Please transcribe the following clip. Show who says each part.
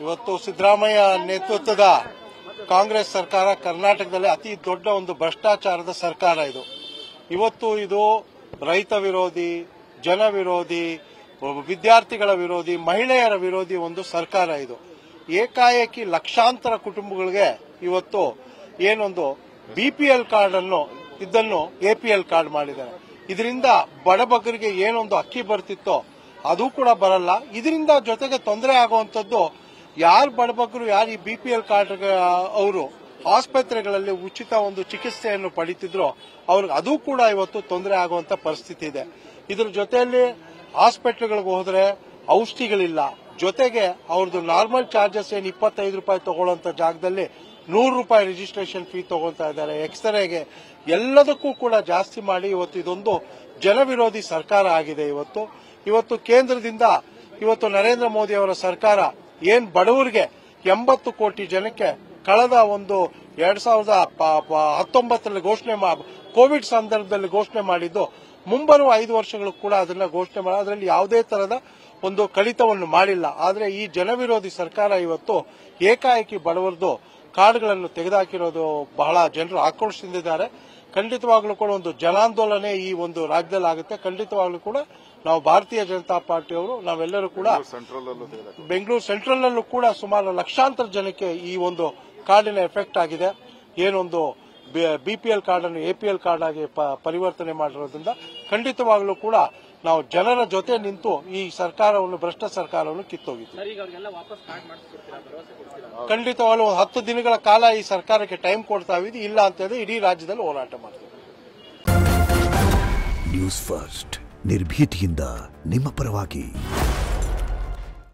Speaker 1: ಇವತ್ತು ಸಿದ್ದರಾಮಯ್ಯ ನೇತೃತ್ವದ ಕಾಂಗ್ರೆಸ್ ಸರ್ಕಾರ ಕರ್ನಾಟಕದಲ್ಲಿ ಅತಿ ದೊಡ್ಡ ಒಂದು ಭ್ರಷ್ಟಾಚಾರದ ಸರ್ಕಾರ ಇದು. ಇವತ್ತು ಇದು ರೈತ ವಿರೋಧಿ, ಜನ ವಿರೋಧಿ, ವಿದ್ಯಾರ್ಥಿಗಳ ವಿರೋಧಿ, ಮಹಿಳೆಯರ ವಿರೋಧಿ ಒಂದು ಸರ್ಕಾರ ಇದು. ಏಕಾಏಕಿ ಲಕ್ಷಾಂತರ ಕುಟುಂಬಗಳಿಗೆ ಇವತ್ತು ಏನೊಂದು ಬಿಪಿಎಲ್ ಕಾರ್ಡ್ ಅನ್ನು ಇದನ್ನು ಎಪಿಎಲ್ ಕಾರ್ಡ್ ಮಾಡಿದ್ದಾರೆ. ಇದರಿಂದ ಬಡಬಗರಿಗೆ ಏನೊಂದು ಅಕ್ಕಿ ಬರ್ತಿತ್ತೋ ಅದು ಕೂಡ ಬರಲ್ಲ. ಇದರಿಂದ ಜೊತೆಗೆ ತೊಂದರೆ ಆಗುವಂತದ್ದು ಯಾರು ಬಡಬಗರು, ಯಾರು ಈ ಬಿಪಿಎಲ್ ಕಾರ್ಡ್ ಅವರು ಆಸ್ಪತ್ರೆಗಳಲ್ಲಿ ಉಚಿತ ಒಂದು ಚಿಕಿತ್ಸೆಯನ್ನು ಪಡಿತಿದ್ರೋ ಅವ್ರಿಗೆ ಅದು ಕೂಡ ಇವತ್ತು ತೊಂದರೆ ಆಗುವಂತ ಪರಿಸ್ಥಿತಿ ಇದೆ. ಇದ್ರ ಜೊತೆಯಲ್ಲಿ ಹಾಸ್ಪಿಟಲ್ಗಳಿಗೆ ಹೋದ್ರೆ ಔಷಧಿಗಳಿಲ್ಲ, ಜೊತೆಗೆ ಅವ್ರದ್ದು ನಾರ್ಮಲ್ ಚಾರ್ಜಸ್ ಏನು 25 ರೂಪಾಯಿ ತಗೊಳ್ಳೋಂತ ಜಾಗದಲ್ಲಿ 100 ರೂಪಾಯಿ ರಿಜಿಸ್ಟ್ರೇಷನ್ ಫೀ ತಗೊಳ್ತಾ ಇದ್ದಾರೆ. ಎಕ್ಸ್ರೇಗೆ ಎಲ್ಲದಕ್ಕೂ ಕೂಡ ಜಾಸ್ತಿ ಮಾಡಿ ಇವತ್ತು ಇದೊಂದು ಜನವಿರೋಧಿ ಸರ್ಕಾರ ಆಗಿದೆ. ಇವತ್ತು ಕೇಂದ್ರದಿಂದ ಇವತ್ತು ನರೇಂದ್ರ ಮೋದಿ ಅವರ ಸರ್ಕಾರ ಏನ್ ಬಡವರಿಗೆ 80 ಕೋಟಿ ಜನಕ್ಕೆ ಕಳೆದ ಒಂದು 2019 ಘೋಷಣೆ ಕೋವಿಡ್ ಸಂದರ್ಭದಲ್ಲಿ ಘೋಷಣೆ ಮಾಡಿದ್ದು, ಮುಂಬರುವ 5 ವರ್ಷಗಳು ಕೂಡ ಅದನ್ನ ಘೋಷಣೆ ಮಾಡಿ ಅದರಲ್ಲಿ ಯಾವುದೇ ತರಹದ ಒಂದು ಕಡಿತವನ್ನು ಮಾಡಿಲ್ಲ. ಆದರೆ ಈ ಜನವಿರೋಧಿ ಸರ್ಕಾರ ಇವತ್ತು ಏಕಾಏಕಿ ಬಡವರದು ಕಾರ್ಡ್ಗಳನ್ನು ತೆಗೆದುಹಾಕಿರೋದು ಬಹಳ ಜನರು ಆಕ್ರೋಶದಿಂದಿದ್ದಾರೆ. ಖಂಡಿತವಾಗ್ಲೂ ಕೂಡ ಒಂದು ಜನಾಂದೋಲನೆ ಈ ಒಂದು ರಾಜ್ಯದಲ್ಲಿ ಆಗುತ್ತೆ. ಖಂಡಿತವಾಗ್ಲೂ ಕೂಡ ನಾವು ಭಾರತೀಯ ಜನತಾ ಪಾರ್ಟಿಯವರು ನಾವೆಲ್ಲರೂ ಕೂಡ ಬೆಂಗಳೂರು ಸೆಂಟ್ರಲ್ ನಲ್ಲೂ ಕೂಡ ಸುಮಾರು ಲಕ್ಷಾಂತರ ಜನಕ್ಕೆ ಈ ಒಂದು ಕಾರ್ಡಿನ ಎಫೆಕ್ಟ್ ಆಗಿದೆ. ಏನೊಂದು ಬಿಪಿಎಲ್ ಕಾರ್ಡ್ ಅನ್ನು ಎಪಿಎಲ್ ಕಾರ್ಡ್ ಆಗಿ ಪರಿವರ್ತನೆ ಮಾಡಿರೋದ್ರಿಂದ ಖಂಡಿತವಾಗ್ಲೂ ಕೂಡ ನಾವು ಜನರ ಜೊತೆ ನಿಂತು ಈ ಸರ್ಕಾರವನ್ನು, ಭ್ರಷ್ಟ ಸರ್ಕಾರವನ್ನು ಕಿತ್ತೋಗಿದ್ದೀವಿ. ಖಂಡಿತವಾಗ್ಲೂ 10 ದಿನಗಳ ಕಾಲ ಈ ಸರ್ಕಾರಕ್ಕೆ ಟೈಮ್ ಕೊಡ್ತಾ ಇದ್ದೀವಿ. ಇಲ್ಲ ಅಂತ ಹೇಳಿದ್ರೆ ಇಡೀ ರಾಜ್ಯದಲ್ಲಿ ಹೋರಾಟ ಮಾಡ್ತೀವಿ.
Speaker 2: ನ್ಯೂಸ್ ಫಸ್ಟ್, ನಿರ್ಭೀತಿಯಿಂದ ನಿಮ್ಮ ಪರವಾಗಿ.